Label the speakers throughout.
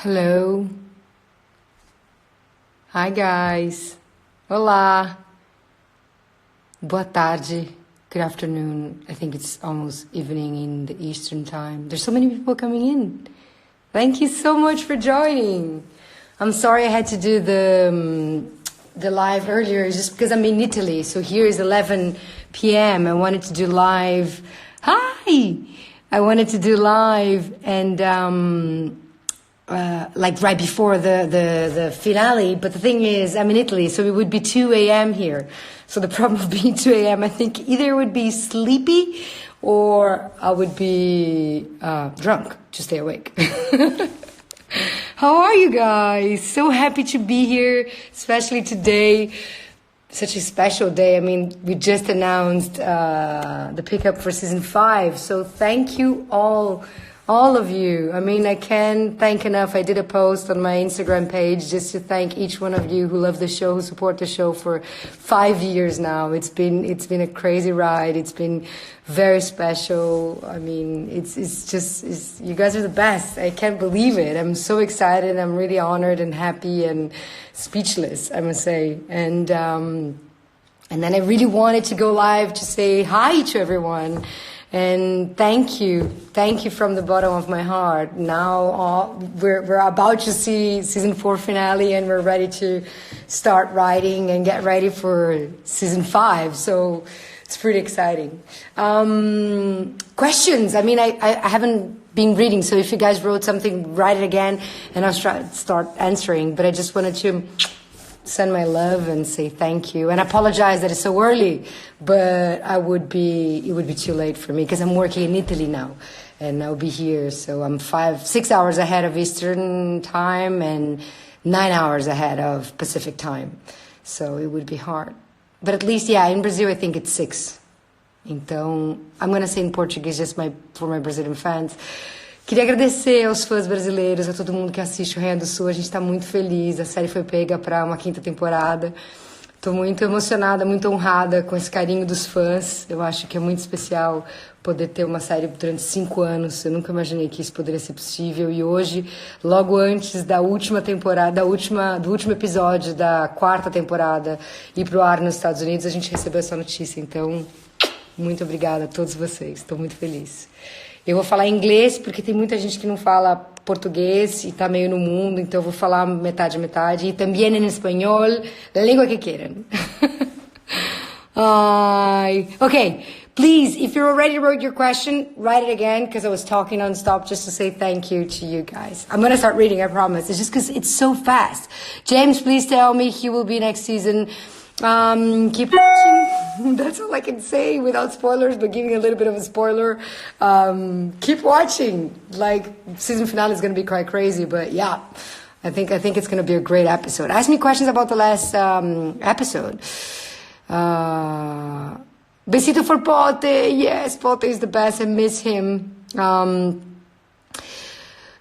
Speaker 1: Hello. Hi, guys. Olá. Boa tarde. Good afternoon. I think it's almost evening in the Eastern time. There's so many people coming in. Thank you so much for joining. I'm sorry I had to do the live earlier just because I'm in Italy. So here is 11 p.m. I wanted to do live. Hi! I wanted to do live and like right before the finale. But the thing is, I'm in Italy, so it would be 2 a.m. here. So the problem of being 2 a.m., I think either it would be sleepy or I would be drunk to stay awake. How are you guys? So happy to be here, especially today. Such a special day. I mean, we just announced the pickup for season 5. So thank you all of you. I mean, I can't thank enough. I did a post on my Instagram page just to thank each one of you who love the show, who support the show for 5 years now. It's been a crazy ride. It's been very special. I mean, it's you guys are the best. I can't believe it. I'm so excited. I'm really honored and happy and speechless, I must say. And then I really wanted to go live to say hi to everyone. And thank you from the bottom of my heart. Now we're about to see season 4 finale, and we're ready to start writing and get ready for season 5. So it's pretty exciting. Questions? I mean, I haven't been reading, so if you guys wrote something, write it again, and I'll start answering. But I just wanted to send my love and say thank you and apologize that it's so early, but it would be too late for me because I'm working in Italy now and I'll be here. So I'm 6 hours ahead of Eastern time and 9 hours ahead of Pacific time. So it would be hard. But at least, yeah, in Brazil, I think it's 6. Então, I'm going to say in Portuguese just for my Brazilian fans. Queria agradecer aos fãs brasileiros, a todo mundo que assiste o Rainha do Sul. A gente está muito feliz. A série foi pega para uma 5ª temporada. Estou muito emocionada, muito honrada com esse carinho dos fãs. Eu acho que é muito especial poder ter uma série durante 5 anos. Eu nunca imaginei que isso poderia ser possível. E hoje, logo antes da última temporada, do último episódio da 4ª temporada ir pro ar nos Estados Unidos, a gente recebeu essa notícia. Então, muito obrigada a todos vocês. Estou muito feliz. Eu vou falar inglês porque tem muita gente que não fala português e tá meio no mundo, então eu vou falar metade. E também em espanhol, a língua que queiram. Okay, please, if you already wrote your question, write it again because I was talking non-stop just to say thank you to you guys. I'm going to start reading, I promise. It's just because it's so fast. James, please tell me he will be next season. Keep watching. That's all I can say without spoilers, but giving a little bit of a spoiler. Keep watching. Like, season finale is going to be quite crazy, but yeah, I think it's going to be a great episode. Ask me questions about the last episode. Besito for Pote. Yes, Pote is the best. I miss him.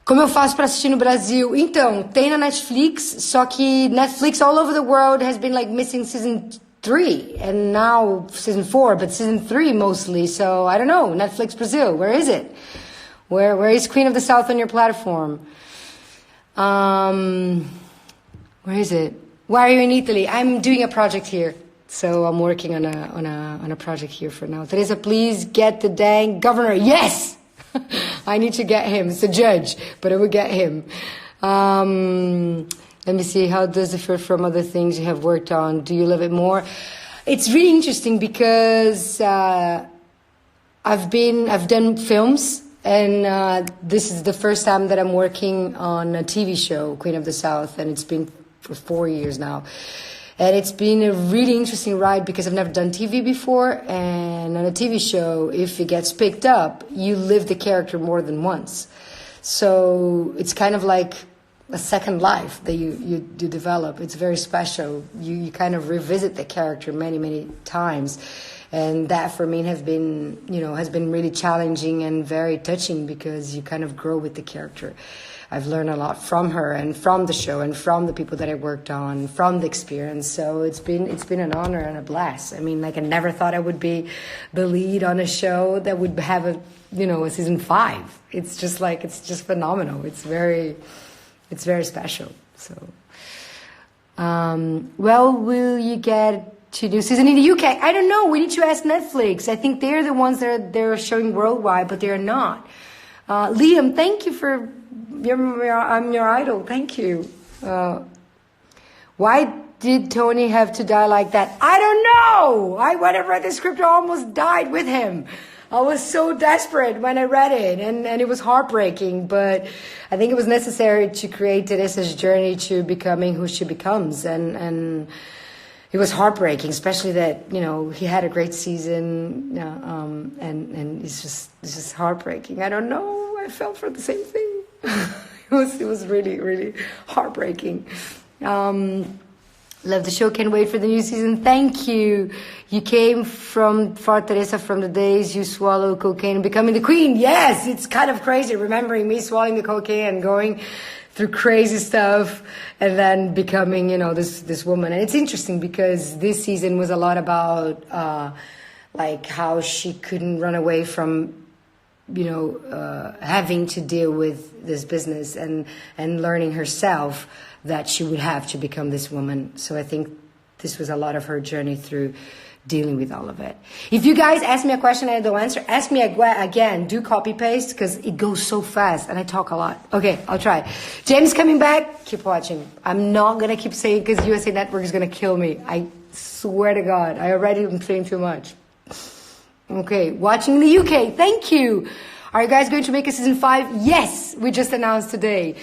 Speaker 1: Como eu faço para assistir no Brasil? Então, tem na Netflix, só que Netflix all over the world has been like missing season 3 and now season 4, but season 3 mostly. So I don't know. Netflix Brazil, where is it? Where is Queen of the South on your platform? Where is it? Why are you in Italy? I'm doing a project here. So I'm working on a project here for now. Teresa, please get the dang governor. Yes! I need to get him. It's a judge, but I will get him. Let me see. How does it differ from other things you have worked on? Do you love it more? It's really interesting because I've done films, and this is the first time that I'm working on a TV show, Queen of the South, and it's been for 4 years now. And it's been a really interesting ride because I've never done TV before. And on a TV show, if it gets picked up, you live the character more than once. So it's kind of like a second life that you develop. It's very special. You kind of revisit the character many, many times. And that for me has been really challenging and very touching because you kind of grow with the character. I've learned a lot from her and from the show and from the people that I worked on, from the experience. So it's been an honor and a blast. I mean, like I never thought I would be the lead on a show that would have a season 5. It's just phenomenal. It's it's very special. So, well, will you get to new season in the UK? I don't know. We need to ask Netflix. I think they're the ones that they're showing worldwide, but they're not. Liam, thank you for I'm your idol. Thank you. Why did Tony have to die like that? I don't know. When I read the script, I almost died with him. I was so desperate when I read it, and it was heartbreaking, but I think it was necessary to create Teresa's journey to becoming who she becomes, and it was heartbreaking, especially that, you know, he had a great season, and it's just heartbreaking. I don't know, I felt for the same thing. It was really, really heartbreaking. Love the show. Can't wait for the new season. Thank you. You came from far, Teresa, from the days you swallow cocaine and becoming the queen. Yes, it's kind of crazy remembering me swallowing the cocaine and going through crazy stuff and then becoming, you know, this woman. And it's interesting because this season was a lot about like how she couldn't run away from, you know, having to deal with this business and learning herself that she would have to become this woman. So I think this was a lot of her journey through dealing with all of it. If you guys ask me a question and I don't answer, ask me again. Do copy paste because it goes so fast and I talk a lot. Okay, I'll try. James coming back. Keep watching. I'm not going to keep saying because USA Network is going to kill me. I swear to God. I already am saying too much. Okay, watching in the UK. Thank you. Are you guys going to make a season 5? Yes, we just announced today.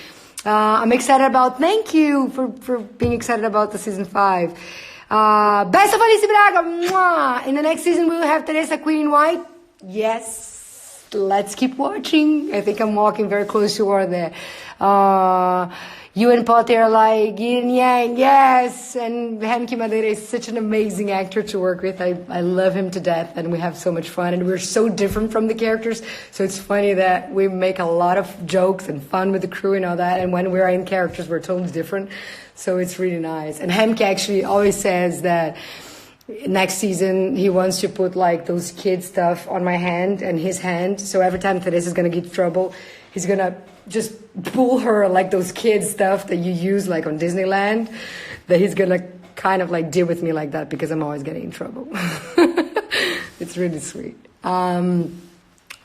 Speaker 1: I'm excited about, thank you for being excited about the season 5. Best of Alice Braga. Mwah. In the next season, we'll have Teresa Queen in White. Yes. Let's keep watching. I think I'm walking very close to her there. You and Potter are like yin and yang. Yes. And Hemke Madeira is such an amazing actor to work with. I love him to death and we have so much fun and we're so different from the characters. So it's funny that we make a lot of jokes and fun with the crew and all that. And when we're in characters, we're totally different. So it's really nice. And Hemke actually always says that next season he wants to put like those kid stuff on my hand and his hand. So every time Teresa's going to get in trouble, he's going to just pull her like those kids stuff that you use like on Disneyland, that he's going to kind of like deal with me like that because I'm always getting in trouble. It's really sweet. Let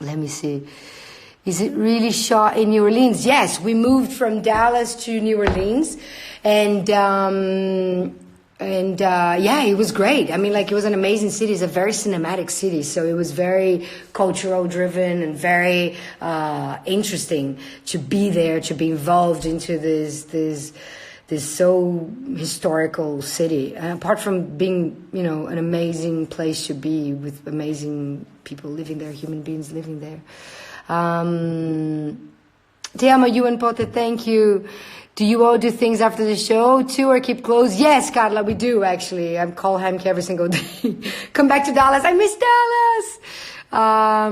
Speaker 1: me see. Is it really shot in New Orleans? Yes, we moved from Dallas to New Orleans and yeah, it was great. I mean, like, it was an amazing city. It's a very cinematic city. So it was very cultural driven and very interesting to be there, to be involved into this so historical city. And apart from being, you know, an amazing place to be with amazing people living there, human beings living there. Te amo, you and Pote, thank you. Do you all do things after the show too or keep close? Yes, Carla, we do actually. I call Hemke every single day. Come back to Dallas. I miss Dallas. A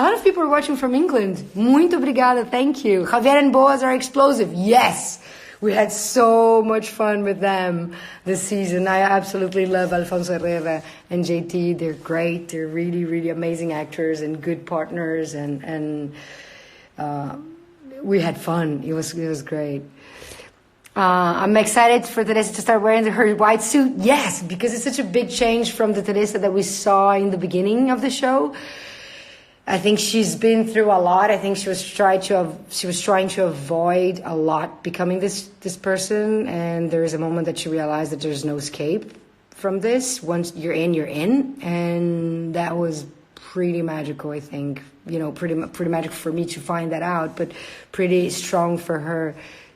Speaker 1: lot of people are watching from England. Muito obrigada. Thank you. Javier and Boaz are explosive. Yes. We had so much fun with them this season. I absolutely love Alfonso Herrera and JT. They're great. They're really, really amazing actors and good partners. And we had fun. It was great. I'm excited for Teresa to start wearing her white suit. Yes, because it's such a big change from the Teresa that we saw in the beginning of the show. I think she's been through a lot. I think she was trying to avoid a lot becoming this person. And there is a moment that she realized that there's no escape from this. Once you're in, you're in. And that was pretty magical, I think. You know, pretty magical for me to find that out, but pretty strong for her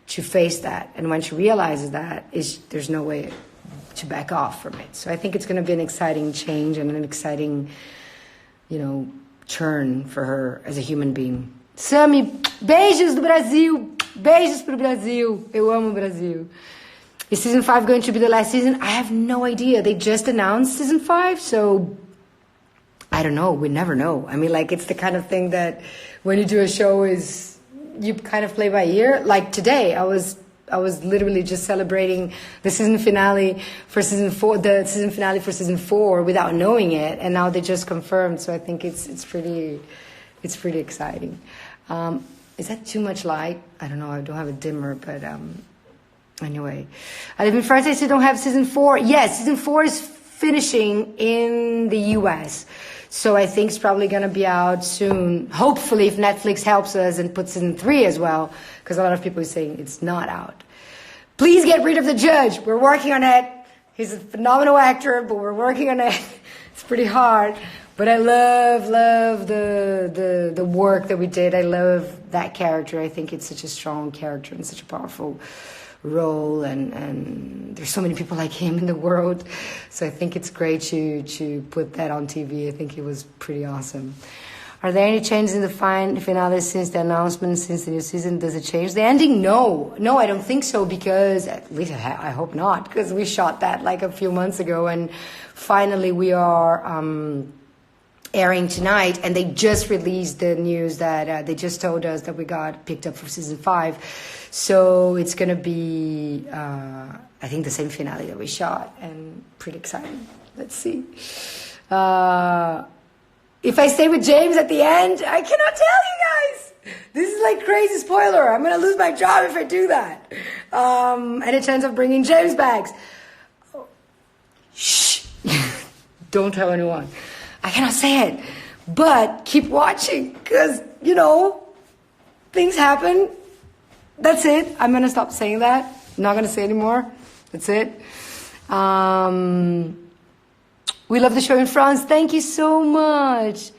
Speaker 1: to face that. And when she realizes that, there's no way to back off from it. So I think it's going to be an exciting change and an exciting, you know, turn for her as a human being. Sami, beijos do Brasil. Beijos pro Brasil. Eu amo Brasil. Is season 5 going to be the last season? I have no idea. They just announced season 5, so I don't know. We never know. I mean, like, it's the kind of thing that when you do a show you kind of play by ear. Like today, I was literally just celebrating the season finale for season 4, the season finale for season 4 without knowing it, and now they just confirmed. So I think it's pretty exciting. Is that too much light? I don't know. I don't have a dimmer, but anyway. I live in France. I still don't have season 4. Yes, season 4 is finishing in the US. So I think it's probably going to be out soon. Hopefully, if Netflix helps us and puts season 3 as well, because a lot of people are saying it's not out. Please get rid of the judge. We're working on it. He's a phenomenal actor, but we're working on it. It's pretty hard. But I love the work that we did. I love that character. I think it's such a strong character and such a powerful role, and there's so many people like him in the world. So I think it's great to put that on TV. I think it was pretty awesome. Are there any changes in the finale since the announcement, since the new season? Does it change the ending? No, I don't think so, because at least I hope not, because we shot that like a few months ago, and finally we are airing tonight, and they just released the news that they just told us that we got picked up for season 5. So it's going to be, I think, the same finale that we shot, and pretty exciting. Let's see. If I stay with James at the end, I cannot tell you guys. This is like crazy spoiler. I'm going to lose my job if I do that. Any chance of bringing James back? Oh. Shh. Don't tell anyone. I cannot say it. But keep watching, because, things happen. That's it. I'm going to stop saying that. I'm not going to say anymore. That's it. We love the show in France. Thank you so much.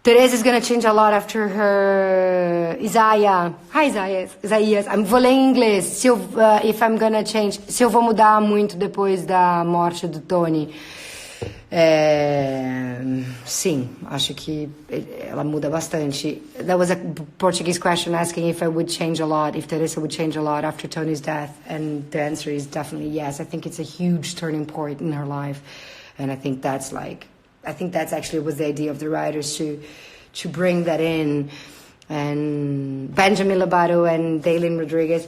Speaker 1: Teresa is going to change a lot after her. Isaiah. Hi, Isaías. Vou ler em inglês. If I'm going to change. Se eu vou mudar muito depois da morte do Tony. Sim, acho que ela muda bastante. There was a Portuguese question asking if I would change a lot, if Teresa would change a lot after Tony's death, and the answer is definitely yes. I think it's a huge turning point in her life, and I think that's actually was the idea of the writers to bring that in. And Benjamin Lobato and Daylin Rodriguez,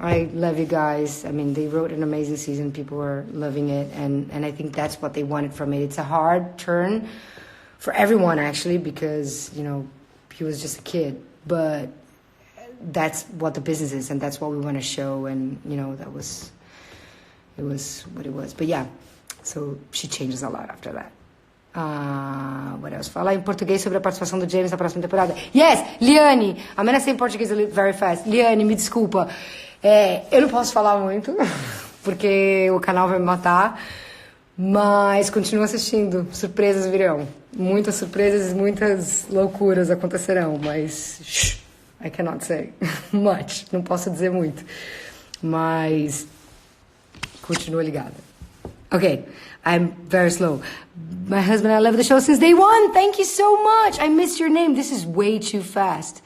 Speaker 1: I love you guys. I mean, they wrote an amazing season. People were loving it, and I think that's what they wanted from it. It's a hard turn for everyone, actually, because, he was just a kid. But that's what the business is, and that's what we want to show, and, it was what it was. But yeah, so she changes a lot after that. What else? Falar em português sobre a participação do James na próxima temporada. Yes, Liane. I'm gonna say in Portuguese very fast. Liane, me desculpa. Eu não posso falar muito, porque o canal vai me matar. Mas continua assistindo. Surpresas virão. Muitas surpresas e muitas loucuras acontecerão. Mas I cannot say much. Não posso dizer muito. Mas continua ligada. Okay, I'm very slow. My husband, I love the show since day 1. Thank you so much. I missed your name. This is way too fast.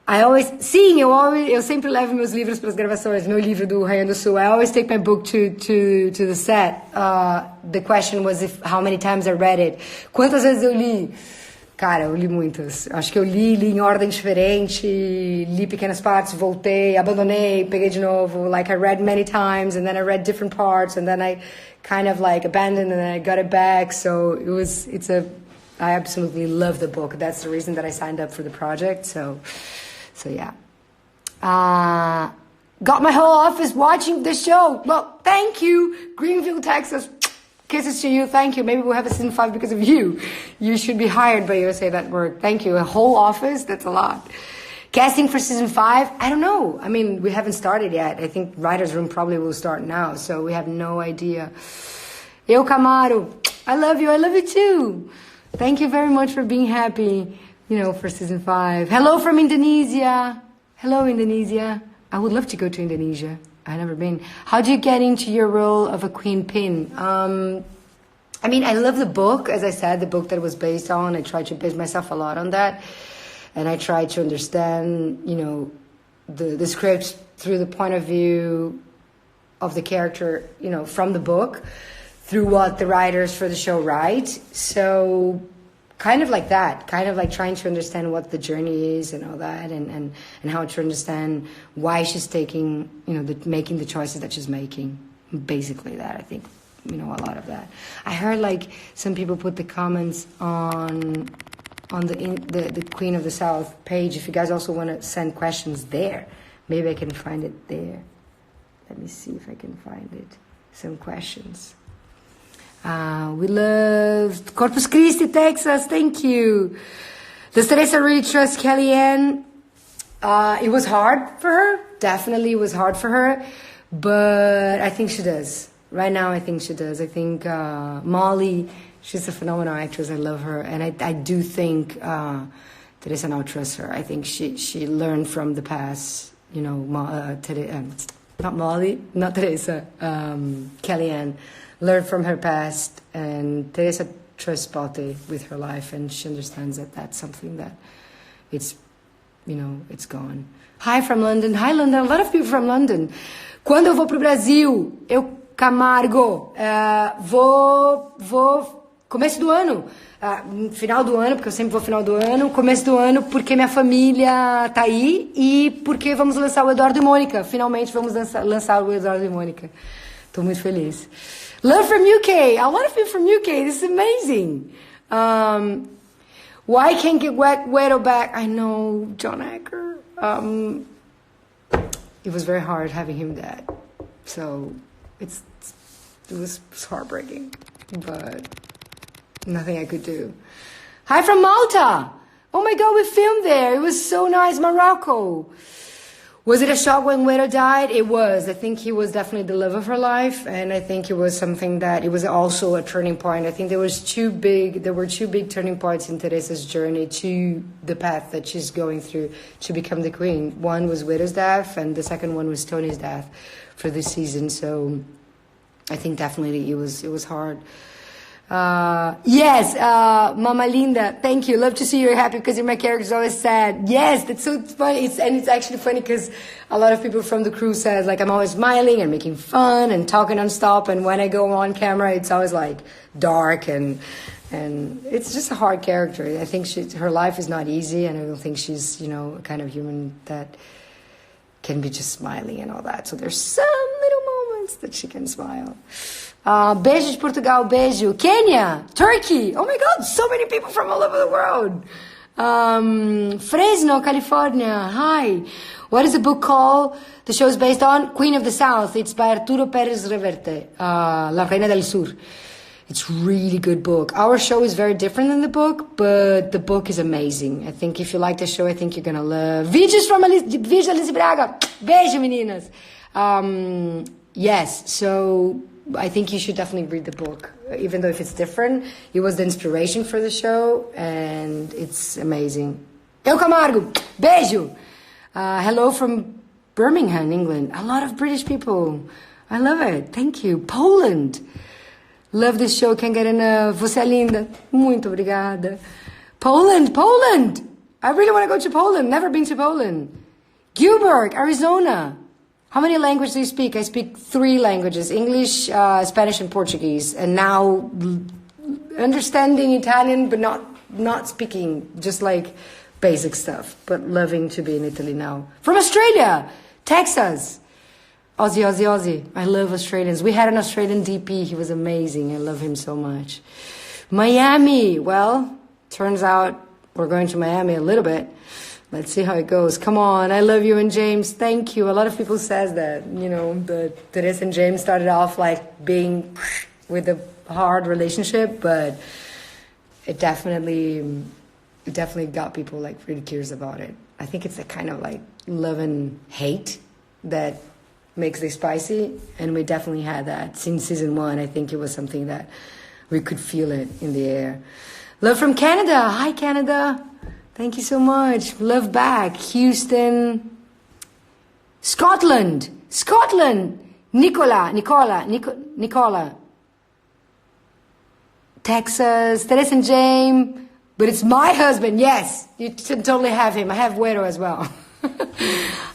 Speaker 1: Eu sempre levo meus livros para as gravações. Meu livro do Rainha do Sul. I always take my book to the set. The question was how many times I read it. Quantas vezes eu li? Cara, eu li muitas. Acho que eu li em ordem diferente, li pequenas partes, voltei, abandonei, peguei de novo. Like, I read many times, and then I read different parts, and then I kind of like abandoned, and then I got it back. So I absolutely love the book. That's the reason that I signed up for the project. So yeah. Got my whole office watching the show. Well, thank you, Greenville, Texas. Kisses to you. Thank you. Maybe we'll have a season 5 because of you. You should be hired by USA that word. Thank you. A whole office? That's a lot. Casting for season 5? I don't know. I mean, we haven't started yet. I think writer's room probably will start now, so we have no idea. Eu Camaro, I love you. I love you too. Thank you very much for being happy, for season 5. Hello from Indonesia. Hello, Indonesia. I would love to go to Indonesia. I've never been. How do you get into your role of a Queen Pin? I mean, I love the book. As I said, the book that it was based on. I tried to base myself a lot on that. And I tried to understand, the script through the point of view of the character, from the book, through what the writers for the show write. So kind of like that, kind of like trying to understand what the journey is and all that, and how to understand why she's taking, making the choices that she's making. Basically that, I think, a lot of that. I heard like some people put the comments on on the Queen of the South page. If you guys also want to send questions there, maybe I can find it there. Let me see if I can find it. Some questions. We loved Corpus Christi, Texas. Thank you. Does Teresa really trust Kellyanne? It was hard for her. Definitely it was hard for her. But I think she does. Right now, I think she does. I think Molly, she's a phenomenal actress. I love her. And I do think Teresa now trusts her. I think she learned from the past, you know, not Molly, not Teresa, Kellyanne, learned from her past. And Teresa trusts Pote with her life. And she understands that that's something that it's, you know, it's gone. Hi from London. Hi, London. A lot of people from London. Quando eu vou pro Brasil, Camargo, vou começo do ano, final do ano, porque eu sempre vou final do ano, começo do ano porque minha família tá aí e porque vamos lançar o Eduardo e Mônica. Finalmente vamos lançar o Eduardo e Mônica. Tô muito feliz. Love from UK. A lot of people from UK. This is amazing. Why can't get Guero back? I know, John Acker. It was very hard having him dead. So it was heartbreaking, but nothing I could do. Hi from Malta. Oh my God, we filmed there. It was so nice, Morocco. Was it a shock when Guero died? It was. I think he was definitely the love of her life, and I think it was something that it was also a turning point. I think there were two big turning points in Teresa's journey to the path that she's going through to become the queen. One was Guero's death, and the second one was Tony's death for this season. So I think definitely it was hard. Yes, Mama Linda, thank you. Love to see you're happy because my character is always sad. Yes, that's so funny. It's actually funny because a lot of people from the crew says like I'm always smiling and making fun and talking nonstop, and when I go on camera, it's always like dark and it's just a hard character. I think her life is not easy, and I don't think she's, you know, a kind of human that can be just smiling and all that. So there's some little moments that she can smile. Beijo de Portugal, beijo. Kenya, Turkey. Oh my God, so many people from all over the world. Fresno, California. Hi. What is the book called? The show is based on Queen of the South. It's by Arturo Pérez Reverte, La Reina del Sur. It's a really good book. Our show is very different than the book, but the book is amazing. I think if you like the show, I think you're going to love. Vídeos from Alice Braga. Beijo, meninas. Yes, so I think you should definitely read the book. Even though if it's different, it was the inspiration for the show, and it's amazing. Eu Camargo, beijo. Hello from Birmingham, England. A lot of British people. I love it. Thank you. Poland. Love this show. Can't get enough. Você é linda. Muito obrigada. Poland. I really want to go to Poland. Never been to Poland. Gilbert, Arizona. How many languages do you speak? I speak 3 languages, English, Spanish, and Portuguese. And now understanding Italian, but not speaking, just like basic stuff. But loving to be in Italy now. From Australia, Texas. Aussie. I love Australians. We had an Australian DP. He was amazing. I love him so much. Miami. Well, turns out we're going to Miami a little bit. Let's see how it goes. Come on. I love you and James. Thank you. A lot of people says that, you know, that Teresa and James started off like being with a hard relationship, but it definitely got people like really curious about it. I think it's a kind of like love and hate that makes it spicy, and we definitely had that since season 1. I think it was something that we could feel it in the air. Love from Canada. Hi, Canada. Thank you so much. Love back. Houston. Scotland. Nicola. Texas. Teresa and James. But it's my husband. Yes, you should totally have him. I have Guero as well.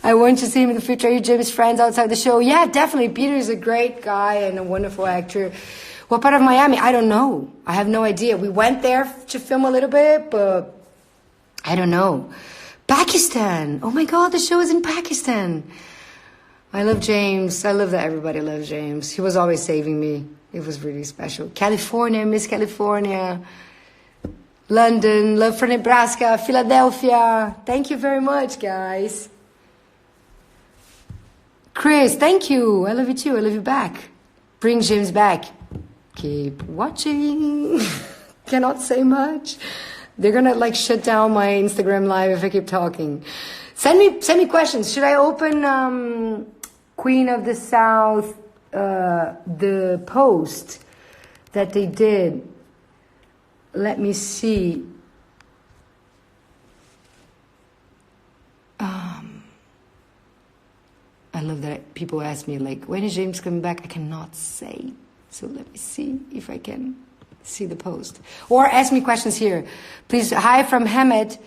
Speaker 1: I want to see him in the future. Are you Jim's friends outside the show? Yeah, definitely. Peter is a great guy and a wonderful actor. What part of Miami? I don't know. I have no idea. We went there to film a little bit, but I don't know. Pakistan. Oh my God, the show is in Pakistan. I love James. I love that everybody loves James. He was always saving me. It was really special. California, Miss California. London, love from Nebraska, Philadelphia. Thank you very much, guys. Chris, thank you. I love you too. I love you back. Bring James back. Keep watching. Cannot say much. They're gonna like shut down my Instagram live if I keep talking. Send me questions. Should I open Queen of the South, the post that they did? Let me see. I love that people ask me, like, when is James coming back? I cannot say. So let me see if I can see the post. Or ask me questions here. Please, hi from Hamed.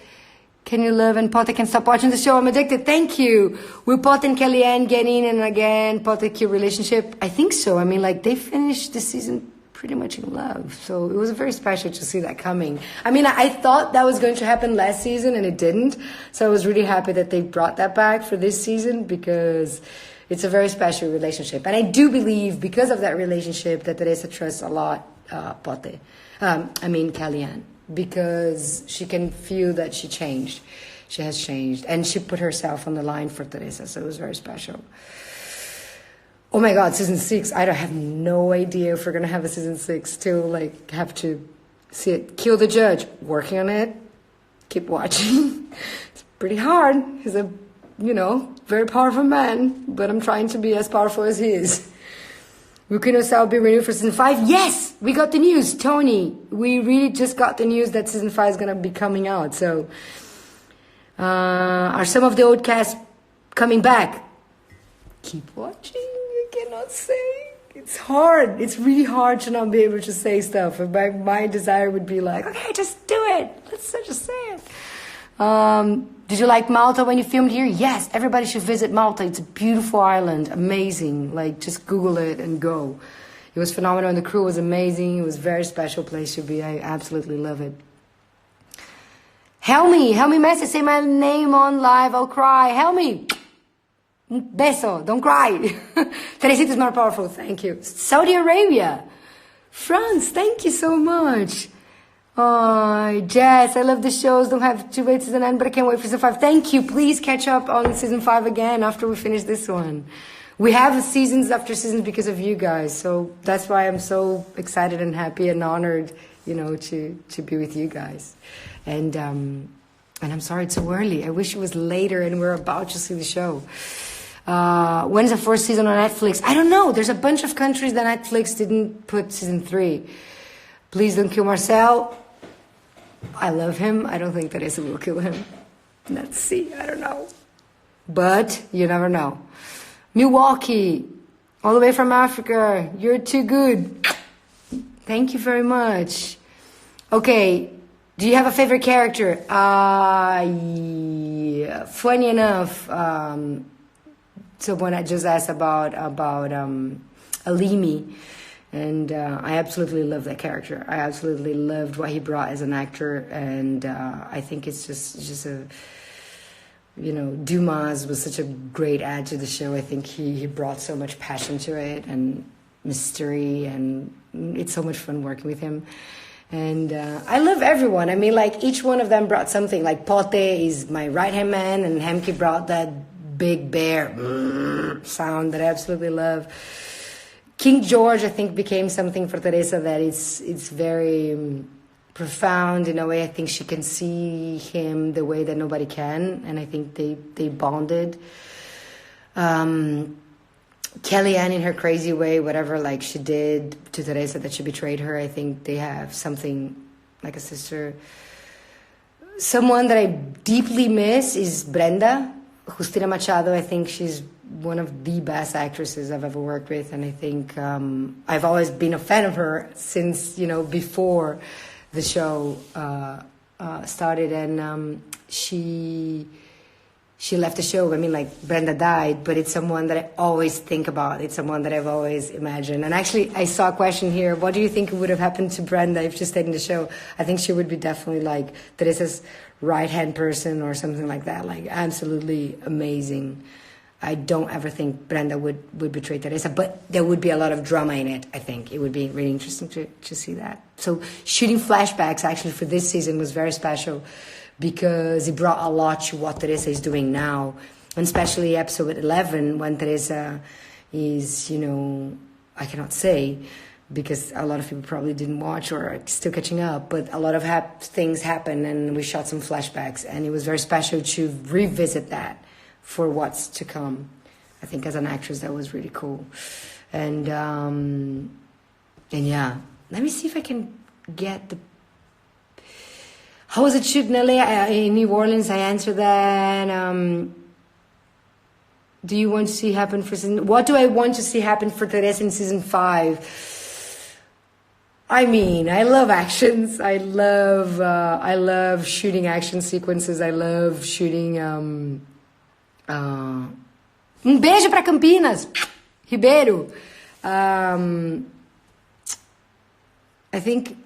Speaker 1: Can you love and Potter can stop watching the show? I'm addicted. Thank you. Will Potter and Kellyanne get in and again? Potter cute relationship? I think so. I mean, like, they finished the season pretty much in love. So it was very special to see that coming. I mean, I thought that was going to happen last season and it didn't. So I was really happy that they brought that back for this season because it's a very special relationship. And I do believe because of that relationship that Teresa trusts a lot Potter. Kellyanne. Because she can feel that she changed. She has changed. And she put herself on the line for Teresa. So it was very special. Oh my God, season 6. I don't have no idea if we're going to have a season 6. Still, like, have to see it. Kill the Judge. Working on it. Keep watching. It's pretty hard. He's a, very powerful man. But I'm trying to be as powerful as he is. Will Queen of the South be renewed for season 5? Yes! We got the news, Tony. We really just got the news that season 5 is going to be coming out. So, are some of the old cast coming back? Keep watching. I cannot say. It's hard. It's really hard to not be able to say stuff. And my desire would be like, okay, just do it. Let's just say it. Did you like Malta when you filmed here? Yes, everybody should visit Malta. It's a beautiful island, amazing. Like, just Google it and go. It was phenomenal, and the crew was amazing. It was a very special place to be. I absolutely love it. Helmi Messi, say my name on live. I'll cry. Helmi, beso, don't cry. Teresita is more powerful. Thank you. Saudi Arabia, France. Thank you so much. Oh, Jess, I love the shows. Don't have to wait season 9, but I can't wait for season 5. Thank you. Please catch up on season 5 again after we finish this one. We have seasons after seasons because of you guys. So that's why I'm so excited and happy and honored, to be with you guys. And I'm sorry it's so early. I wish it was later and we're about to see the show. When's the first season on Netflix? I don't know. There's a bunch of countries that Netflix didn't put season 3. Please don't kill Marcel. I love him. I don't think Teresa will kill him. Let's see. I don't know. But you never know. Milwaukee, all the way from Africa. You're too good. Thank you very much. Okay. Do you have a favorite character? Yeah. Funny enough, someone had just asked about Alimi. And I absolutely love that character. I absolutely loved what he brought as an actor, and I think it's just a, Dumas was such a great add to the show. I think he brought so much passion to it and mystery, and it's so much fun working with him. And I love everyone. I mean, like, each one of them brought something. Like, Pote is my right-hand man, and Hemke brought that big bear sound that I absolutely love. King George, I think, became something for Teresa that it's very profound in a way. I think she can see him the way that nobody can, and I think they bonded. Kellyanne, in her crazy way, whatever like she did to Teresa that she betrayed her, I think they have something like a sister. Someone that I deeply miss is Brenda. Justina Machado, I think she's one of the best actresses I've ever worked with, and I think I've always been a fan of her since before the show started, and she left the show. I mean, like, Brenda died, but it's someone that I always think about. It's someone that I've always imagined. And actually, I saw a question here. What do you think would have happened to Brenda if she stayed in the show? I think she would be definitely like Teresa's right-hand person or something like that. Like, absolutely amazing. I don't ever think Brenda would betray Teresa, but there would be a lot of drama in it, I think. It would be really interesting to see that. So shooting flashbacks actually for this season was very special because it brought a lot to what Teresa is doing now, and especially episode 11 when Teresa is, I cannot say because a lot of people probably didn't watch or are still catching up, but a lot of things happened and we shot some flashbacks, and it was very special to revisit that for what's to come. I think as an actress that was really cool. And yeah, let me see if I can get the... How was it shooting in LA? In New Orleans, I answered that. Do you want to see happen for season... What do I want to see happen for Teresa in season 5? I mean, I love actions. I love shooting action sequences. I love shooting... beijo pra Campinas, Ribeiro. I think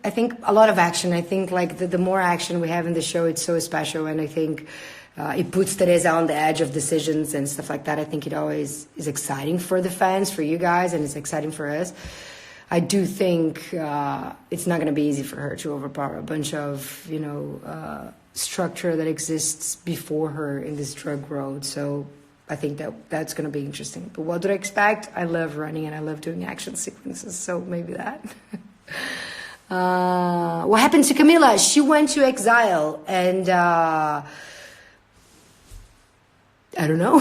Speaker 1: a lot of action. I think like the more action we have in the show, it's so special, and I think it puts Teresa on the edge of decisions and stuff like that. I think it always is exciting for the fans, for you guys, and it's exciting for us. I do think it's not going to be easy for her to overpower a bunch of structure that exists before her in this drug road. So I think that's going to be interesting. But what do I expect? I love running and I love doing action sequences, so maybe that. What happened to Camila? She went to exile, and I don't know.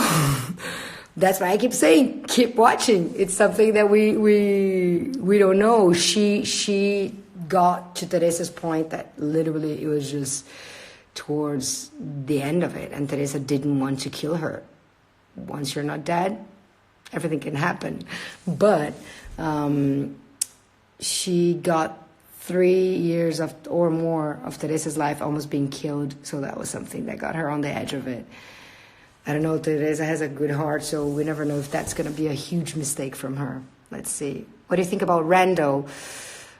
Speaker 1: That's why I keep saying, keep watching. It's something that we don't know. She got to Teresa's point that literally it was just towards the end of it, and Teresa didn't want to kill her. Once you're not dead, everything can happen. But she got 3 years or more of Teresa's life almost being killed, so that was something that got her on the edge of it. I don't know, Teresa has a good heart, so we never know if that's going to be a huge mistake from her. Let's see. What do you think about Rando?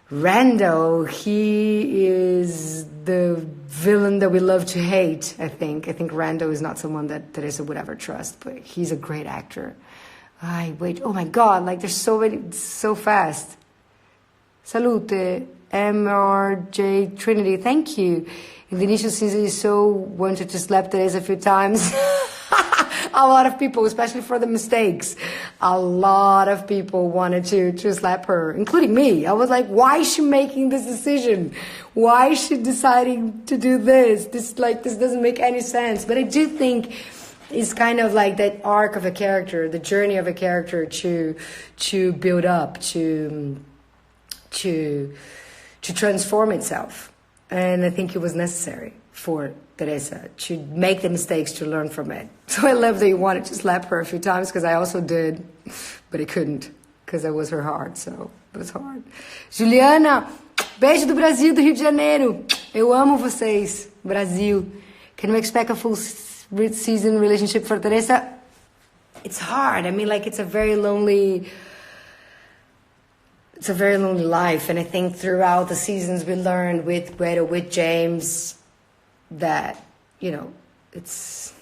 Speaker 1: Rando, he is the villain that we love to hate, I think. I think Rando is not someone that Teresa would ever trust, but he's a great actor. Wait, oh my God, like there's so many, so fast. Salute, MRJ Trinity, thank you. In the initial season, you so wanted to slap Teresa a few times. A lot of people, especially for the mistakes, a lot of people wanted to slap her, including me. I was like, why is she making this decision? Why is she deciding to do this? This doesn't make any sense. But I do think it's kind of like that arc of a character, the journey of a character to build up, to transform itself. And I think it was necessary for Teresa to make the mistakes, to learn from it. So I love that you wanted to slap her a few times, because I also did, but I couldn't, because that was her heart, so it was hard. Juliana, beijo do Brasil, do Rio de Janeiro. Eu amo vocês, Brasil. Can we expect a full season relationship for Teresa? It's hard. I mean, like, it's a very lonely life, and I think throughout the seasons we learned with Guido, with James, that, it's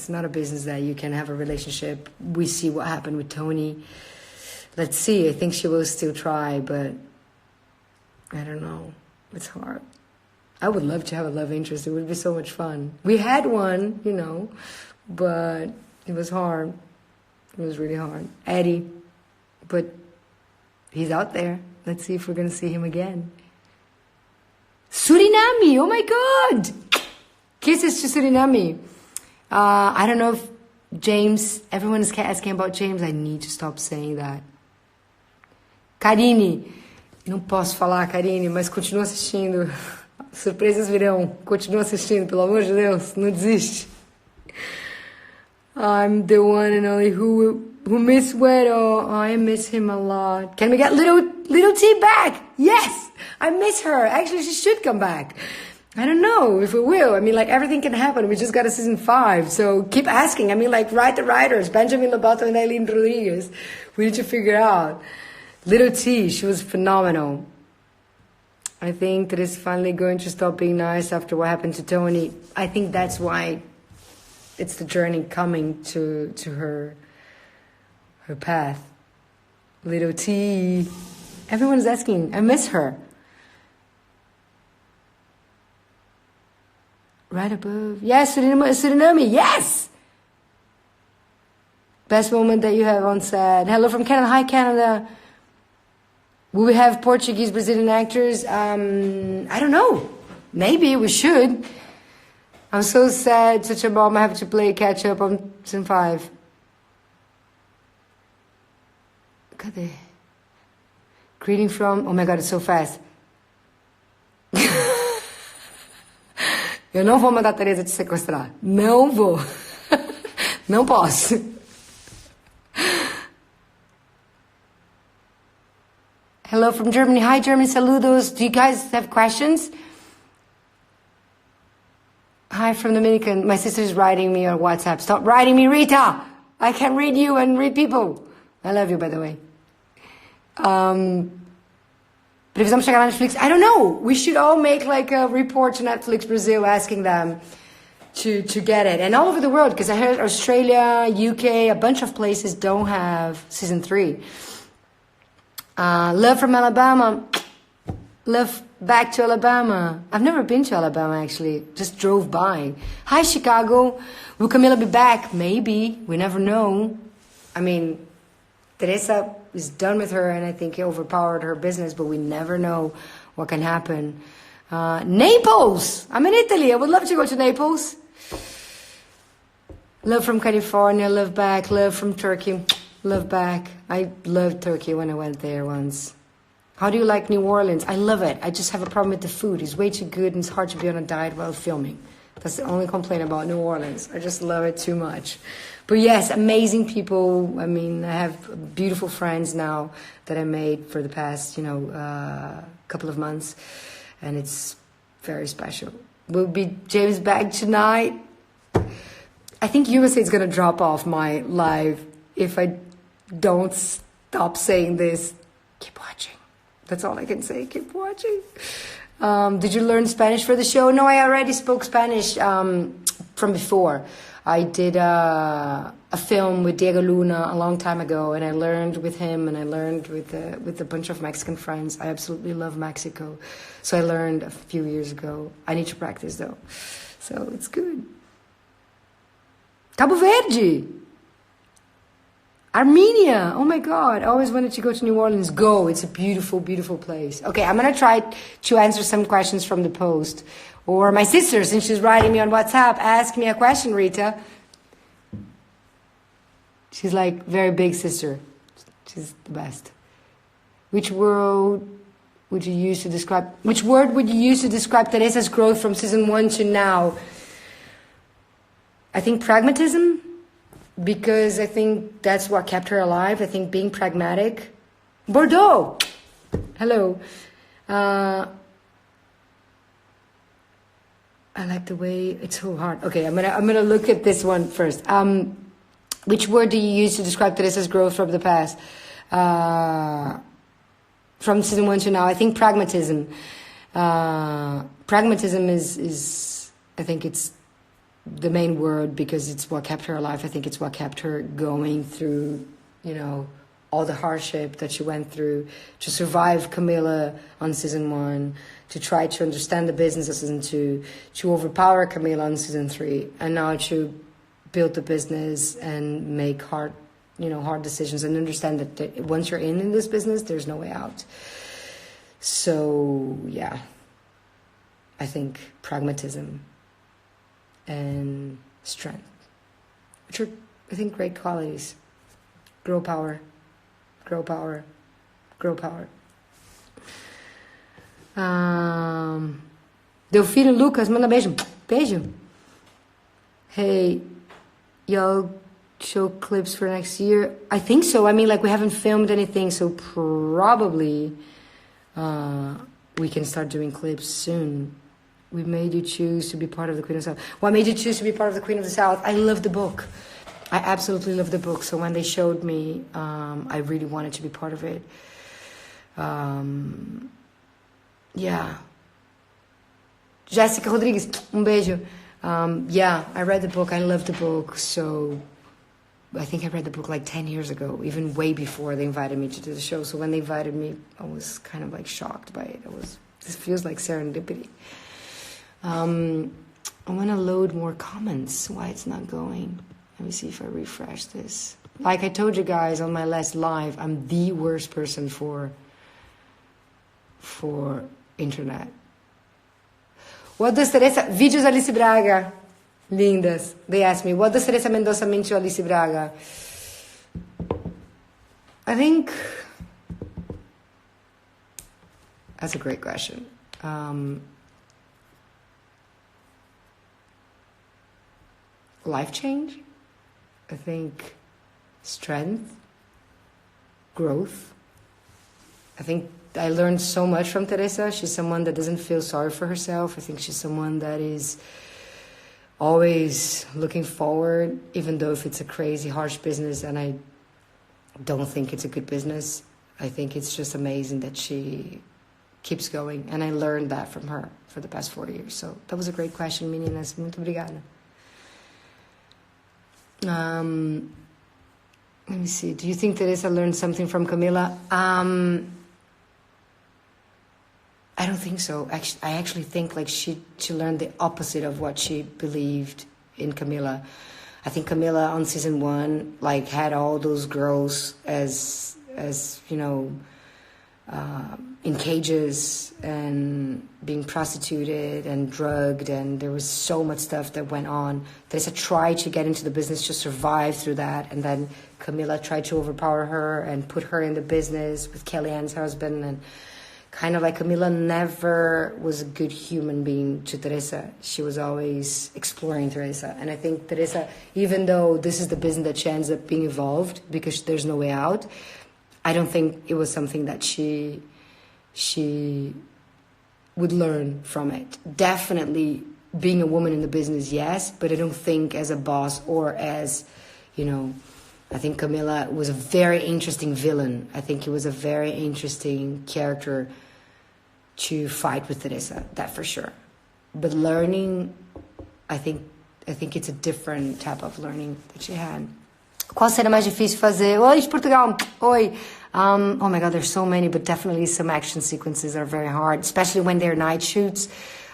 Speaker 1: not a business that you can have a relationship. We see what happened with Tony. Let's see. I think she will still try, but I don't know. It's hard. I would love to have a love interest. It would be so much fun. We had one, but it was hard. It was really hard. Eddie, but he's out there. Let's see if we're going to see him again. Suriname, oh my God! Kisses to Suriname. I don't know if James, everyone is asking about James. I need to stop saying that. Karine, não posso falar, Karine, mas continua assistindo. Surpresas virão. Continua assistindo, pelo amor de Deus, não desiste. I'm the one and only who miss Guido. Oh, I miss him a lot. Can we get little T back? Yes, I miss her. Actually, she should come back. I don't know if we will. I mean, like, everything can happen. We just got a season 5, so keep asking. I mean, like, write the writers, Benjamin Lobato and Aileen Rodriguez. We need to figure out. Little T, she was phenomenal. I think that it's finally going to stop being nice after what happened to Tony. I think that's why it's the journey coming to her path. Little T. Everyone's asking. I miss her. Right above. Yes, Suriname. Yes! Best moment that you have on set. Hello from Canada. Hi, Canada. Will we have Portuguese, Brazilian actors? I don't know. Maybe we should. I'm so sad. Such a bomb. I have to play catch up on season 5. Cadê? Greeting from... Oh my God, it's so fast. Eu não vou mandar a Teresa te sequestrar. Não vou. Não posso. Hello from Germany. Hi, Germany. Saludos. Do you guys have questions? Hi from Dominican. My sister's writing me on WhatsApp. Stop writing me, Rita. I can read you and read people. I love you, by the way. Precisamos chegar na Netflix. I don't know. We should all make like a report to Netflix Brazil asking them to get it. And all over the world, because I heard Australia, UK, a bunch of places don't have season 3. Love from Alabama. Love back to Alabama. I've never been to Alabama, actually. Just drove by. Hi, Chicago. Will Camila be back? Maybe. We never know. I mean, Teresa is done with her, and I think it overpowered her business, but we never know what can happen. Naples! I'm in Italy. I would love to go to Naples. Love from California. Love back. Love from Turkey. Love back. I loved Turkey when I went there once. How do you like New Orleans? I love it. I just have a problem with the food. It's way too good, and it's hard to be on a diet while filming. That's the only complaint about New Orleans. I just love it too much. But yes, amazing people. I mean, I have beautiful friends now that I made for the past, couple of months. And it's very special. Will be James back tonight? I think USA is going to drop off my live if I don't stop saying this. Keep watching. That's all I can say. Keep watching. Did you learn Spanish for the show? No, I already spoke Spanish from before. I did a film with Diego Luna a long time ago, and I learned with him, and I learned with a bunch of Mexican friends. I absolutely love Mexico. So I learned a few years ago. I need to practice, though. So it's good. Cabo Verde! Armenia! Oh my God, I always wanted to go to New Orleans. Go, it's a beautiful, beautiful place. Okay, I'm gonna try to answer some questions from the post. Or my sister, since she's writing me on WhatsApp, ask me a question, Rita. She's like very big sister. She's the best. Which word would you use to describe Teresa's growth from season 1 to now? I think pragmatism, because I think that's what kept her alive. I think being pragmatic. Bordeaux! Hello. I like the way it's so hard. Okay, I'm gonna look at this one first. Which word do you use to describe Teresa's growth from the past? From season 1 to now, I think pragmatism. Pragmatism is I think it's the main word, because it's what kept her alive. I think it's what kept her going through, all the hardship that she went through to survive Camila on season 1, to try to understand the business of season 2, to overpower Camila on season 3, and now to build the business and make hard decisions, and understand that once you're in this business, there's no way out. So, yeah, I think pragmatism and strength, which are, I think, great qualities. Grow power. Grow power. Grow power. Delfino Lucas, manda beijo. Beijo. Hey, y'all show clips for next year? I think so. I mean, we haven't filmed anything, so probably we can start doing clips soon. We made you choose to be part of the Queen of the South. What made you choose to be part of the Queen of the South? I love the book. I absolutely love the book. So when they showed me, I really wanted to be part of it. Yeah. Jessica Rodrigues, beijo. Yeah, I read the book. I love the book. So I think I read the book 10 years ago, even way before they invited me to do the show. So when they invited me, I was kind of shocked by it. This feels like serendipity. I want to load more comments. Why it's not going? Let me see if I refresh this. Like I told you guys on my last live, I'm the worst person for internet. What does Teresa... Vídeos Alice Braga. Lindas. They asked me, what does Teresa Mendoza mean to Alice Braga? I think... That's a great question. Life change. I think strength, growth. I think I learned so much from Teresa. She's someone that doesn't feel sorry for herself. I think she's someone that is always looking forward, even though if it's a crazy, harsh business, and I don't think it's a good business. I think it's just amazing that she keeps going, and I learned that from her for the past 4 years. So that was a great question, meninas. Muito obrigada. Let me see. Do you think Teresa learned something from Camila? I don't think so. I actually think like she learned the opposite of what she believed in Camila. I think Camila on season 1 like had all those girls as you know, in cages and being prostituted and drugged, and there was so much stuff that went on. Teresa tried to get into the business to survive through that, and then Camila tried to overpower her and put her in the business with Kellyanne's husband, and kind of like Camila never was a good human being to Teresa. She was always exploring Teresa, and I think Teresa, even though this is the business that she ends up being involved because there's no way out, I don't think it was something that she would learn from it. Definitely being a woman in the business, yes, but I don't think as a boss or as, you know, I think Camila was a very interesting villain. I think it was a very interesting character to fight with Teresa, that for sure. But learning, I think it's a different type of learning that she had. Qual será mais difícil fazer? Oi, de Portugal. Oi. Oh my God, there's so many, but definitely some action sequences are very hard, especially when they're night shoots.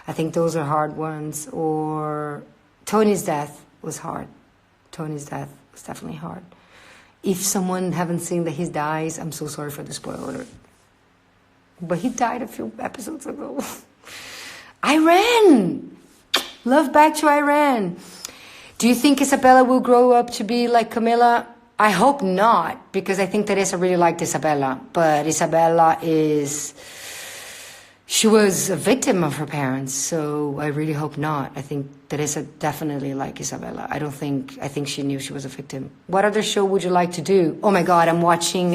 Speaker 1: I think those are hard ones. Or Tony's death was hard. Tony's death was definitely hard. If someone haven't seen that he dies, I'm so sorry for the spoiler. But he died a few episodes ago. Iran! Love back to Iran. Do you think Isabella will grow up to be like Camila? I hope not, because I think Teresa really liked Isabella. But Isabella she was a victim of her parents, so I really hope not. I think Teresa definitely liked Isabella. I think she knew she was a victim. What other show would you like to do? Oh my God, I'm watching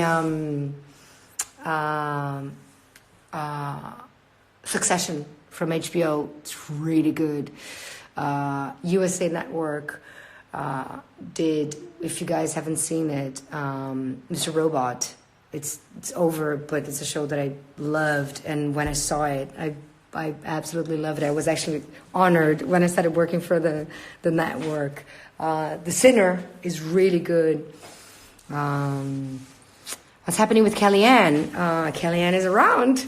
Speaker 1: Succession from HBO. It's really good. USA Network did, if you guys haven't seen it, Mr. Robot. It's over, but it's a show that I loved, and when I saw it, I absolutely loved it. I was actually honored when I started working for the network. The Sinner is really good. What's happening with Kellyanne? Kellyanne is around.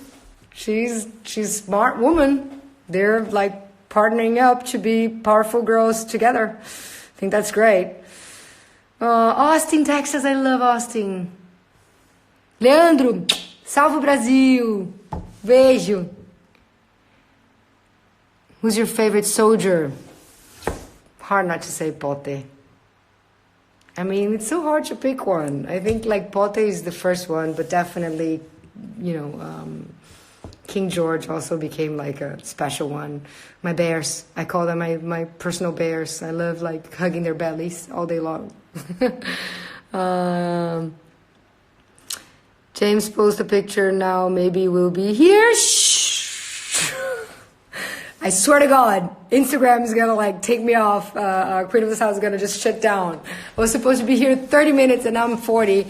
Speaker 1: She's a smart woman. They're like partnering up to be powerful girls together. I think that's great. Austin, Texas. I love Austin. Leandro, salve o Brasil. Beijo. Who's your favorite soldier? Hard not to say Pote. I mean, it's so hard to pick one. I think like Pote is the first one, but definitely, you know, King George also became like a special one. My bears, I call them my personal bears. I love like hugging their bellies all day long. James post a picture now. Maybe we'll be here. Shh. I swear to God, Instagram is gonna like take me off. Queen of this House is gonna just shut down. I was supposed to be here 30 minutes and now I'm 40.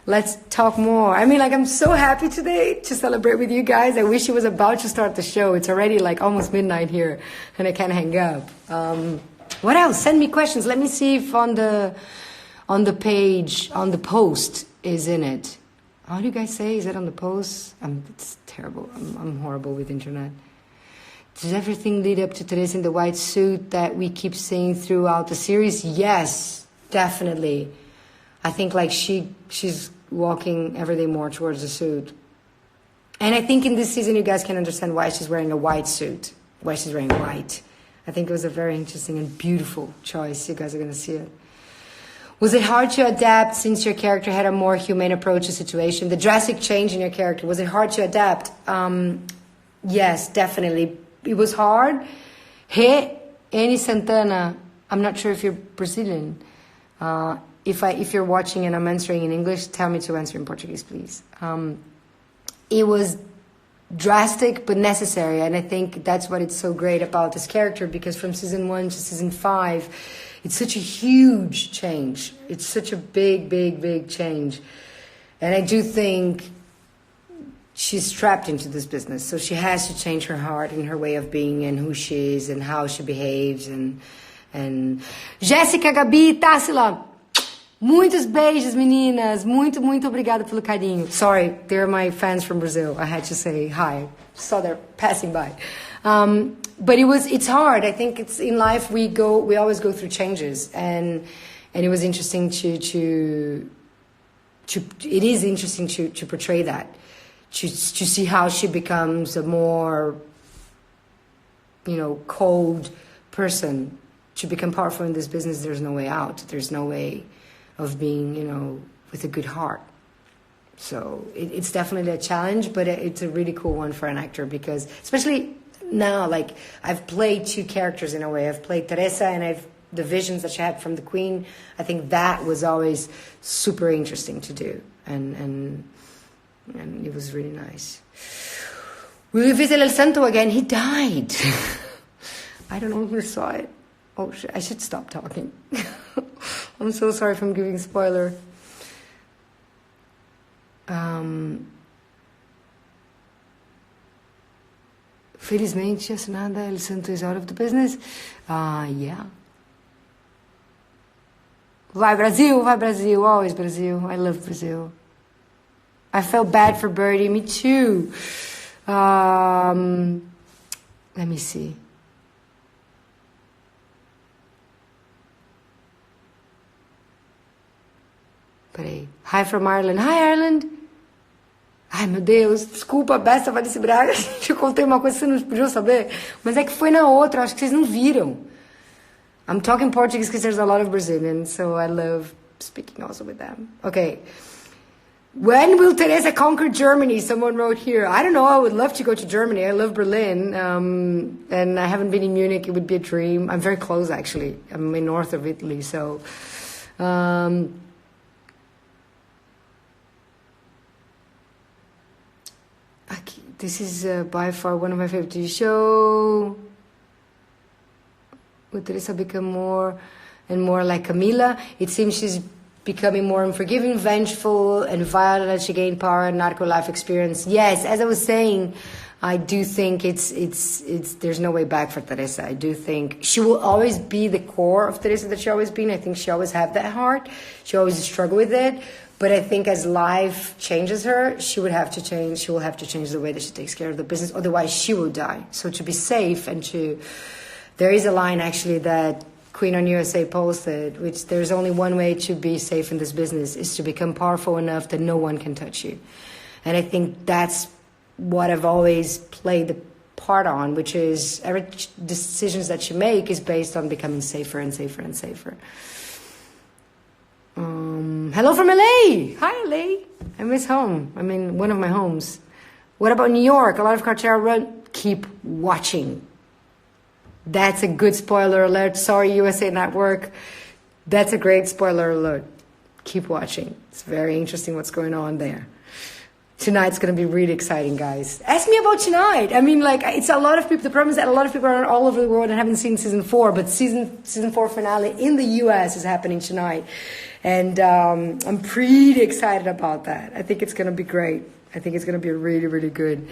Speaker 1: Let's talk more. I mean, like, I'm so happy today to celebrate with you guys. I wish it was about to start the show. It's already like almost midnight here and I can't hang up. What else? Send me questions. Let me see if on the page, on the post is in it. How do you guys say? Is it on the post? It's terrible. I'm horrible with internet. does everything lead up to Teresa in the white suit that we keep seeing throughout the series? Yes, definitely. I think like she's walking every day more towards the suit. And I think in this season you guys can understand why she's wearing a white suit, why she's wearing white. I think it was a very interesting and beautiful choice. You guys are going to see it. Was it hard to adapt since your character had a more humane approach to the situation? The drastic change in your character, was it hard to adapt? Yes, definitely. It was hard. Hey, Annie Santana, I'm not sure if you're Brazilian. If you're watching and I'm answering in English, tell me to answer in Portuguese, please. It was drastic but necessary, and I think that's what it's so great about this character, because from season 1 to season 5, it's such a huge change. It's such a big change. And I do think she's trapped into this business, so she has to change her heart and her way of being and who she is and how she behaves. And Jéssica, Gabi, Tássila, muitos beijos, meninas. Muito obrigada pelo carinho. Sorry, they're my fans from Brazil. I had to say hi. Saw they're passing by. But it's hard. I think it's in life we always go through changes, and it was interesting to portray that. To see how she becomes a more, cold person. To become powerful in this business, there's no way out. There's no way of being, with a good heart. So it's definitely a challenge, but it's a really cool one for an actor, because especially now, like, I've played 2 characters in a way. I've played Teresa, and the visions that she had from the Queen. I think that was always super interesting to do. And it was really nice. Will you visit El Santo again? He died. I don't know who saw it. Oh, I should stop talking. I'm so sorry if I'm giving spoiler. Felizmente, assinada, El Santo is out of the business. Yeah. Vai Brasil, always Brazil. I love Brazil. I felt bad for Birdie, me too. Let me see. Peraí. Hi from Ireland. Hi, Ireland. Ai, meu Deus. Desculpa, Besta Valice Braga. Eu contei uma coisa que vocês não podiam saber. Mas é que foi na outra. Acho que vocês não viram. I'm talking Portuguese because there's a lot of Brazilians. So I love speaking also with them. Okay. When will Teresa conquer Germany? Someone wrote here. I don't know. I would love to go to Germany. I love Berlin. And I haven't been in Munich. It would be a dream. I'm very close, actually. I'm in north of Italy. So... this is by far one of my favorite TV shows. Will Teresa become more and more like Camila? It seems she's becoming more unforgiving, vengeful, and violent as she gained power and narco life experience. Yes, as I was saying, I do think it's there's no way back for Teresa. I do think she will always be the core of Teresa that she always been. I think she always had that heart. She always struggled with it. But I think as life changes her, she will have to change the way that she takes care of the business. Otherwise, she will die. So to be safe there is a line actually that Queen on USA posted, which there's only one way to be safe in this business, is to become powerful enough that no one can touch you. And I think that's what I've always played the part on, which is every decisions that you make is based on becoming safer and safer and safer. Hello from LA. Hi, LA. I miss home. I mean, one of my homes. What about New York? A lot of cartel run. Keep watching. That's a good spoiler alert. Sorry, USA Network. That's a great spoiler alert. Keep watching. It's very interesting what's going on there. Tonight's going to be really exciting, guys. Ask me about tonight. I mean, like, it's a lot of people. The problem is that a lot of people are all over the world and haven't seen season 4, but season 4 finale in the US is happening tonight. And I'm pretty excited about that. I think it's going to be great. I think it's going to be really, really good.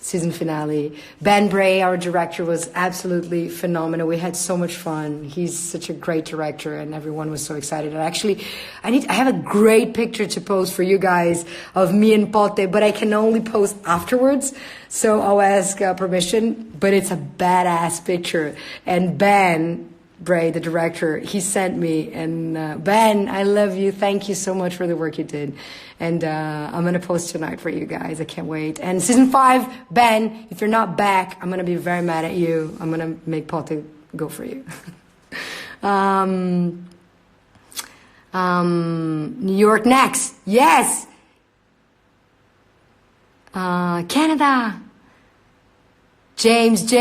Speaker 1: season finale. Ben Bray, our director, was absolutely phenomenal. We had so much fun. He's such a great director, and everyone was so excited. And actually, I have a great picture to post for you guys of me and Pote, but I can only post afterwards, so I'll ask permission. But it's a badass picture, and Ben Bray, the director, he sent me, and Ben, I love you. Thank you so much for the work you did. And I'm going to post tonight for you guys. I can't wait. And season 5, Ben, if you're not back, I'm going to be very mad at you. I'm going to make Pote go for you. New York next. Yes. Canada. James.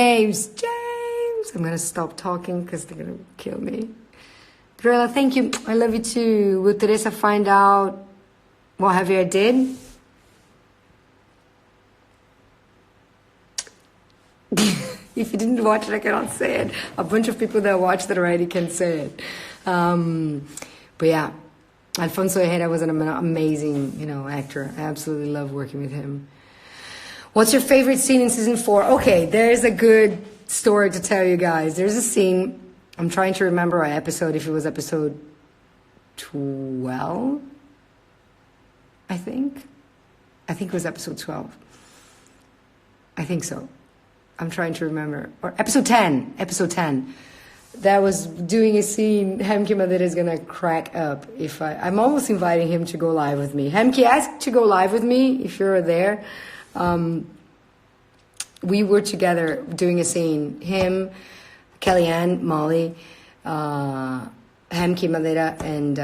Speaker 1: I'm going to stop talking because they're going to kill me. Grilla, thank you. I love you too. Will Teresa find out what Javier did? If you didn't watch it, I cannot say it. A bunch of people that watched it already can say it. But yeah, Alfonso Herrera was an amazing, actor. I absolutely love working with him. What's your favorite scene in season 4? Okay, there's a good story to tell you guys. There's a scene, I'm trying to remember our episode, if it was episode 12, I think it was episode 12. I think so. I'm trying to remember. Or episode 10. That was doing a scene. Hemke Madeira is going to crack up. I'm almost inviting him to go live with me. Hemke, ask to go live with me if you're there. We were together doing a scene. Him, Kellyanne, Molly, Hemke Madeira, and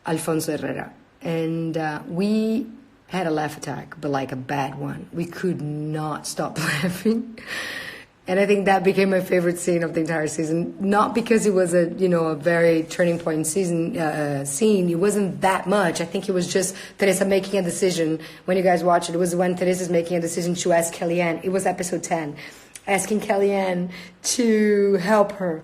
Speaker 1: Alfonso Herrera. And we had a laugh attack, but like a bad one. We could not stop laughing. And I think that became my favorite scene of the entire season. Not because it was a very turning point scene. It wasn't that much. I think it was just Teresa making a decision. When you guys watch it, it was when Teresa's making a decision to ask Kellyanne. It was episode 10. Asking Kellyanne to help her.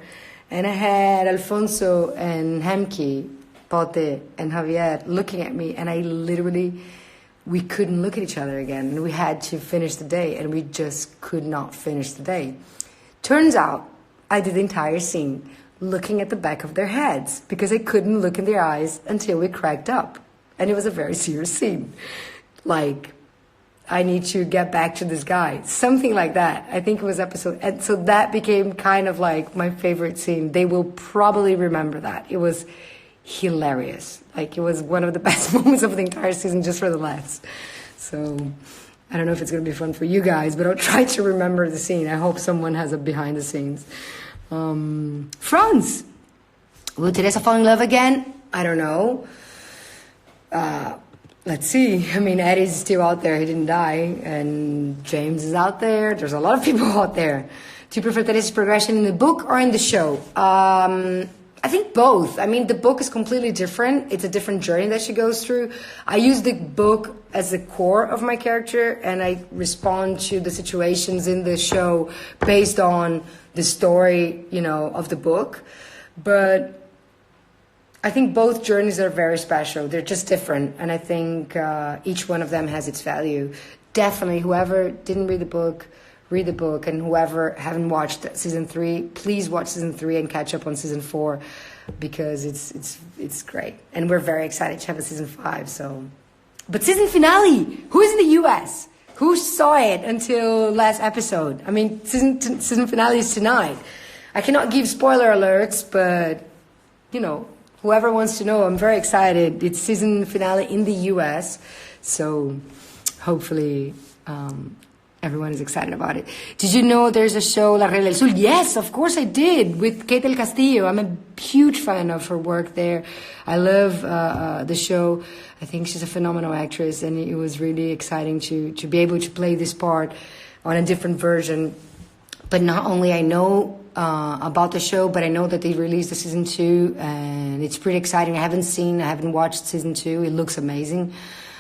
Speaker 1: And I had Alfonso and Hemke, Pote, and Javier looking at me. And we couldn't look at each other again. And we had to finish the day, and we just could not finish the day. Turns out, I did the entire scene looking at the back of their heads because I couldn't look in their eyes until we cracked up. And it was a very serious scene. Like, I need to get back to this guy. Something like that. I think it was episode... And so that became kind of like my favorite scene. They will probably remember that. It was hilarious. Like, it was one of the best moments of the entire season just for the laughs. So I don't know if it's going to be fun for you guys, but I'll try to remember the scene. I hope someone has a behind the scenes. France. Will Teresa fall in love again? I don't know. Let's see. I mean, Eddie's still out there. He didn't die. And James is out there. There's a lot of people out there. Do you prefer Teresa's progression in the book or in the show? I think both. I mean, the book is completely different. It's a different journey that she goes through. I use the book as the core of my character, and I respond to the situations in the show based on the story, of the book. But I think both journeys are very special. They're just different, and I think each one of them has its value. Definitely, whoever didn't read the book, read the book, and whoever haven't watched season 3, please watch season 3 and catch up on season 4 because it's great, and we're very excited to have a season 5. So, but season finale, who is in the US? Who saw it until last episode? I mean, season finale is tonight. I cannot give spoiler alerts, but whoever wants to know, I'm very excited. It's season finale in the US, so hopefully. Everyone is excited about it. Did you know there's a show, La Regla del Sur? Yes, of course I did, with Kate del Castillo. I'm a huge fan of her work there. I love the show. I think she's a phenomenal actress, and it was really exciting to be able to play this part on a different version. But not only I know about the show, but I know that they released the season 2, and it's pretty exciting. I haven't watched season 2. It looks amazing.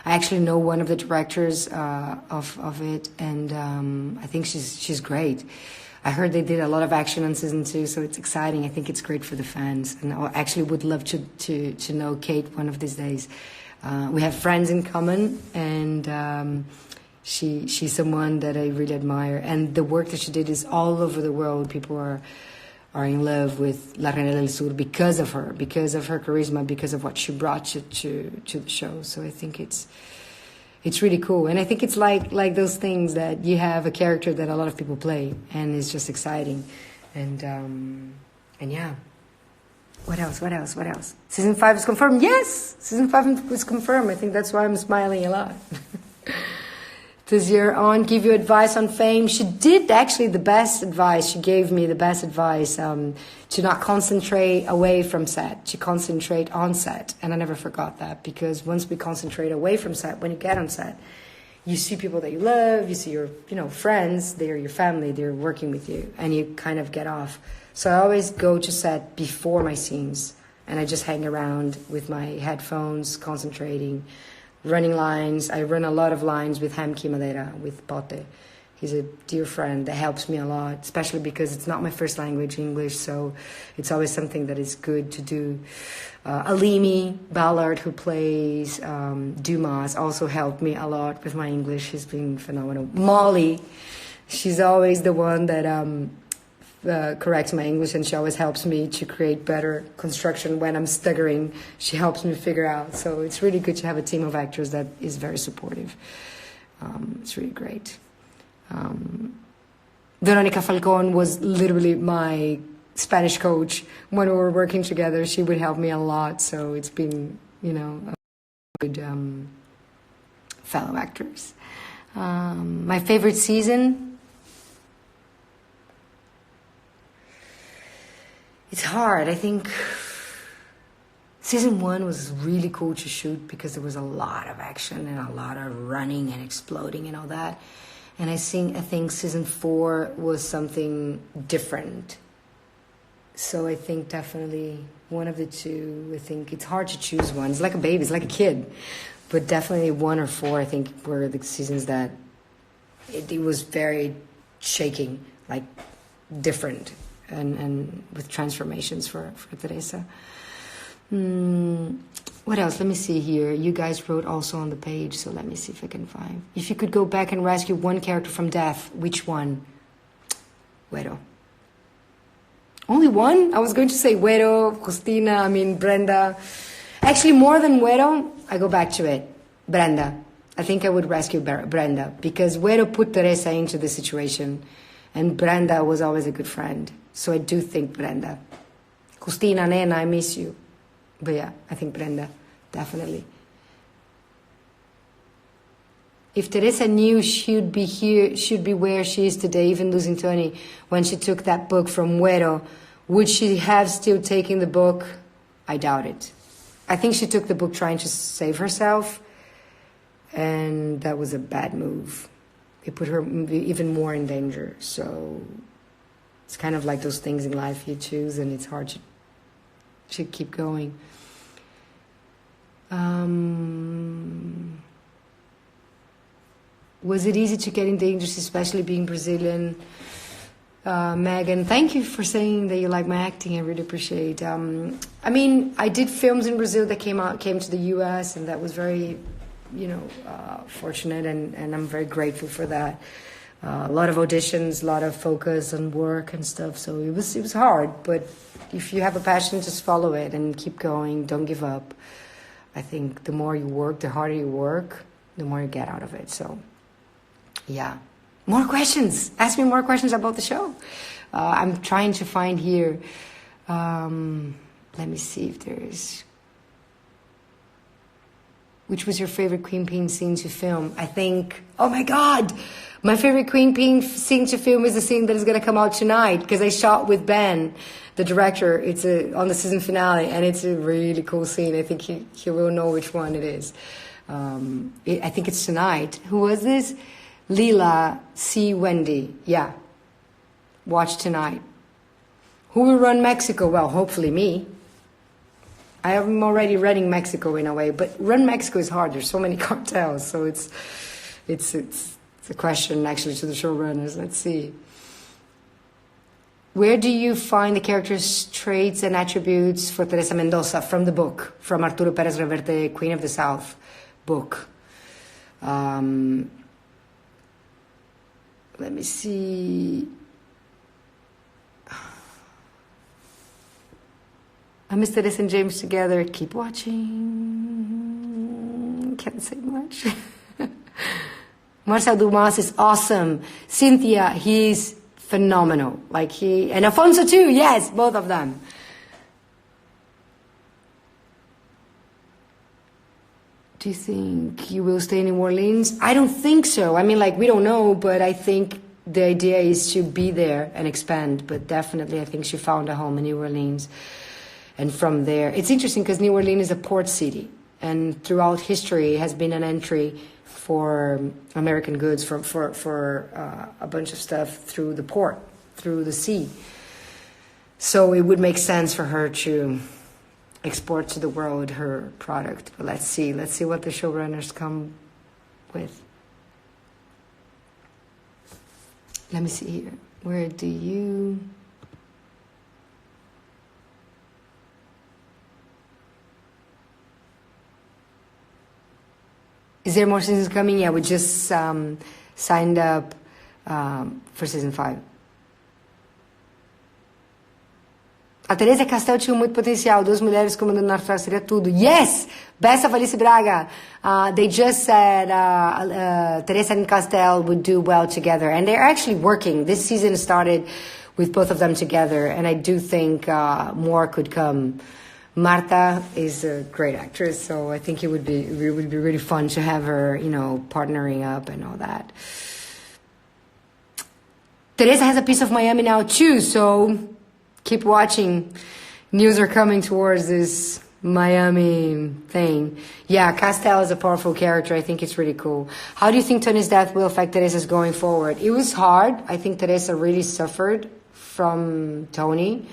Speaker 1: I actually know one of the directors of it, and I think she's great. I heard they did a lot of action on season 2, so it's exciting. I think it's great for the fans, and I actually would love to know Kate one of these days. We have friends in common, and she's someone that I really admire, and the work that she did is all over the world. People are in love with La Reina del Sur because of her charisma, because of what she brought to the show. So I think it's really cool, and I think it's like those things that you have a character that a lot of people play, and it's just exciting, and yeah. What else? Season 5 is confirmed. Yes, season 5 is confirmed. I think that's why I'm smiling a lot. Does your aunt give you advice on fame? She did, actually. The best advice, she gave me the best advice, to not concentrate away from set, to concentrate on set. And I never forgot that, because once we concentrate away from set, when you get on set, you see people that you love, you see your, friends, they're your family, they're working with you, and you kind of get off. So I always go to set before my scenes, and I just hang around with my headphones, concentrating, running lines. I run a lot of lines with Hamki Madeira, with Pote. He's a dear friend that helps me a lot, especially because it's not my first language, English, so it's always something that is good to do. Alimi Ballard, who plays Dumas, also helped me a lot with my English. She's been phenomenal. Molly, she's always the one that corrects my English, and she always helps me to create better construction when I'm stuttering. She helps me figure out. So it's really good to have a team of actors that is very supportive. It's really great. Veronica Falcon was literally my Spanish coach when we were working together. She would help me a lot. So it's been, a good fellow actors. My favorite season. It's hard. I think season 1 was really cool to shoot because there was a lot of action and a lot of running and exploding and all that. And I think season 4 was something different. So I think definitely one of the two. I think it's hard to choose one. It's like a baby. It's like a kid. But definitely 1 or 4, I think, were the seasons that it was very shaking, like different. And with transformations for Teresa. What else? Let me see here. You guys wrote also on the page, so let me see if I can find. If you could go back and rescue one character from death, which one? Güero. Only one? I was going to say Güero, Justina, Brenda. Actually, more than Güero, I go back to it. Brenda. I think I would rescue Brenda, because Güero put Teresa into the situation, and Brenda was always a good friend. So I do think Brenda. Justina, Nena, I miss you. But yeah, I think Brenda, definitely. If Teresa knew she'd be here, she'd be where she is today, even losing Tony, when she took that book from Güero, would she have still taken the book? I doubt it. I think she took the book trying to save herself, and that was a bad move. It put her even more in danger. So it's kind of like those things in life you choose, and it's hard to keep going. Was it easy to get in the industry, especially being Brazilian? Megan, thank you for saying that you like my acting. I really appreciate. I did films in Brazil that came to the U.S., and that was very, fortunate, and I'm very grateful for that. A lot of auditions, a lot of focus on work and stuff. So it was hard, but if you have a passion, just follow it and keep going. Don't give up. I think the more you work, the harder you work, the more you get out of it. So, yeah. More questions. Ask me more questions about the show. I'm trying to find here. Let me see if there is. Which was your favorite Queen Pin scene to film? I think, oh my God, my favorite Queen Pin scene to film is the scene that is going to come out tonight, because I shot with Ben, the director. It's on the season finale, and it's a really cool scene. I think he will know which one it is. I think it's tonight. Who was this? Lila C. Wendy. Yeah. Watch tonight. Who will run Mexico? Well, hopefully me. I am already running Mexico in a way, but run Mexico is hard. There's so many cartels, so it's a question actually to the showrunners. Let's see. Where do you find the characters' traits and attributes for Teresa Mendoza from the book, from Arturo Pérez Reverte, Queen of the South book? Let me see. I miss Teresa and James together. Keep watching. Can't say much. Marcel Dumas is awesome. Cynthia, he's phenomenal. And Afonso too. Yes, both of them. Do you think you will stay in New Orleans? I don't think so. I mean, we don't know, but I think the idea is to be there and expand. But definitely, I think she found a home in New Orleans. And from there, it's interesting because New Orleans is a port city, and throughout history has been an entry for American goods, for a bunch of stuff through the port, through the sea. So it would make sense for her to export to the world her product. But let's see what the showrunners come with. Let me see here. Where do you... Is there more seasons coming? Yeah, we just signed up for season 5. A Teresa Castel tinha muito potencial. 2 mulheres comandando na Austrália seria tudo. Yes! Best of Alice Braga. They just said Teresa and Castel would do well together. And they're actually working. This season started with both of them together. And I do think more could come. Marta is a great actress, so I think it would be really fun to have her, partnering up and all that. Teresa has a piece of Miami now too, so keep watching. News are coming towards this Miami thing. Yeah, Castel is a powerful character. I think it's really cool. How do you think Tony's death will affect Teresa's going forward? It was hard. I think Teresa really suffered from Tony.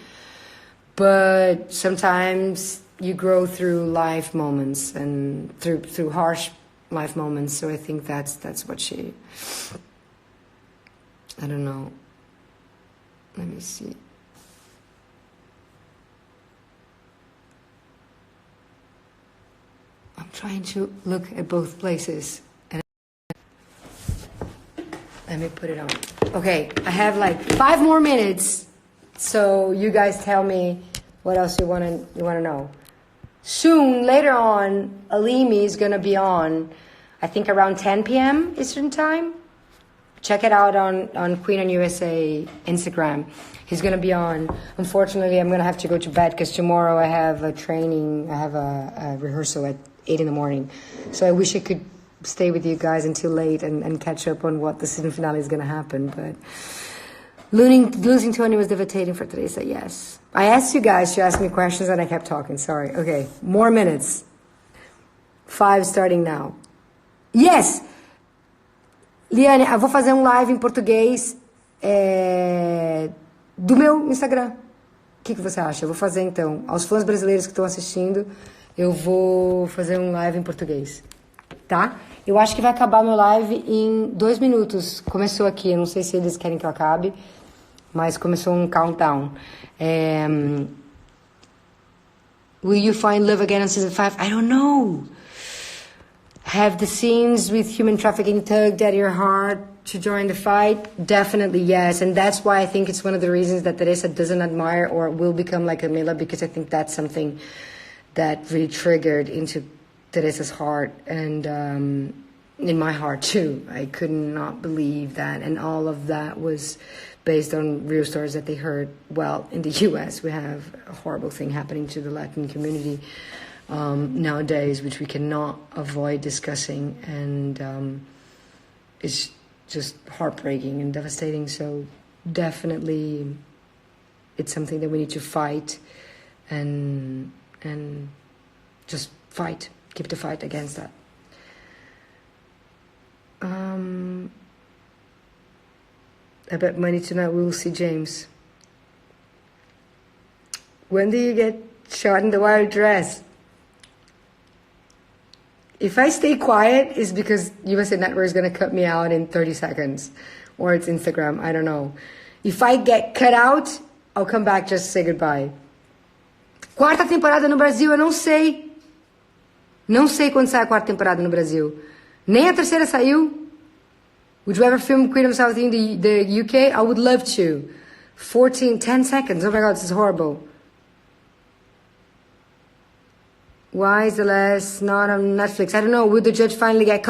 Speaker 1: But sometimes you grow through life moments and through harsh life moments. So I think that's what she... I don't know. Let me see. I'm trying to look at both places. And let me put it on. Okay, I have 5 more minutes. So you guys tell me what else you want to know. Soon, later on, Alimi is going to be on, I think around 10 p.m. Eastern Time. Check it out on Queen and USA Instagram. He's going to be on. Unfortunately, I'm going to have to go to bed because tomorrow I have a training. I have a rehearsal at 8 in the morning. So I wish I could stay with you guys until late and catch up on what the season finale is going to happen. But... Losing Tony was devastating for Teresa, yes. I asked you guys to ask me questions and I kept talking, sorry. Okay, more minutes. 5 starting now. Yes! Liane, eu vou fazer live em português do meu Instagram. O que você acha? Eu vou fazer então. Aos fãs brasileiros que estão assistindo, eu vou fazer live em português. Tá? Eu acho que vai acabar meu live em 2 minutos. Começou aqui, eu não sei se eles querem que eu acabe, mas começou countdown. Will you find love again on season 5? I don't know. Have the scenes with human trafficking tugged at your heart to join the fight? Definitely yes, and that's why I think it's one of the reasons that Teresa doesn't admire or will become like Camila, because I think that's something that really triggered into Teresa's heart and in my heart too. I could not believe that, and all of that was based on real stories that they heard. Well, in the U.S. we have a horrible thing happening to the Latin community nowadays, which we cannot avoid discussing, and it's just heartbreaking and devastating. So definitely it's something that we need to fight and just fight. Keep the fight against that. I bet money tonight we will see James. When do you get shot in the wild dress? If I stay quiet, it's because USA Network is going to cut me out in 30 seconds. Or it's Instagram, I don't know. If I get cut out, I'll come back just to say goodbye. 4ª temporada no Brasil, eu não sei. Não sei quando sai a 4ª temporada no Brasil. Nem a 3ª saiu. Would you ever film Queen of South in the UK? I would love to. 10 seconds. Oh my God, this is horrible. Why is the last not on Netflix? I don't know. Would the judge finally get caught?